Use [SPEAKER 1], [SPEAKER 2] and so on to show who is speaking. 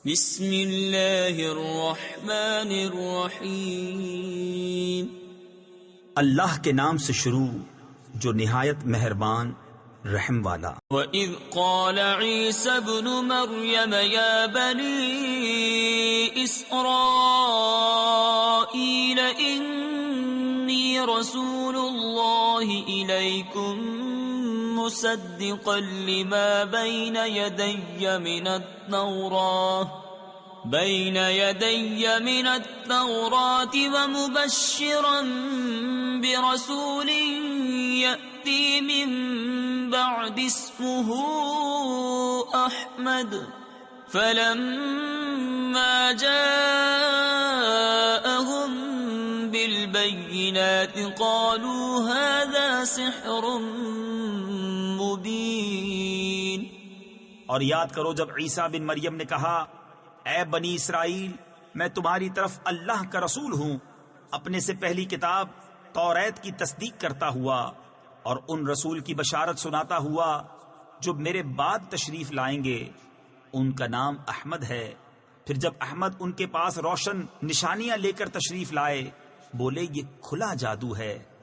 [SPEAKER 1] بسم اللہ الرحمن الرحیم،
[SPEAKER 2] اللہ کے نام سے شروع جو نہایت مہربان رحم والا۔
[SPEAKER 1] وَإِذْ قَالَ عِيسَى ابْنُ مَرْيَمَ يَا بَنِي إِسْرَائِيلَ إِنِّي رَسُولُ اللَّهِ إِلَيْكُمْ مُصَدِّقًا لِمَا بَيْنَ يَدَيَّ مِنَ التَّوْرَاةِ وَمُبَشِّرًا بِرَسُولٍ يَأْتِي مِن بَعْدِ اسْمُهُ أَحْمَدُ، فَلَمَّا جَاءَهُم بِالْبَيِّنَاتِ قَالُوا هَذَا سِحْرٌ مُبِينٌ۔
[SPEAKER 2] اور یاد کرو جب عیسیٰ بن مریم نے کہا، اے بنی اسرائیل، میں تمہاری طرف اللہ کا رسول ہوں، اپنے سے پہلی کتاب توریت کی تصدیق کرتا ہوا اور ان رسول کی بشارت سناتا ہوا جو میرے بعد تشریف لائیں گے، ان کا نام احمد ہے۔ پھر جب احمد ان کے پاس روشن نشانیاں لے کر تشریف لائے، بولے یہ کھلا جادو ہے۔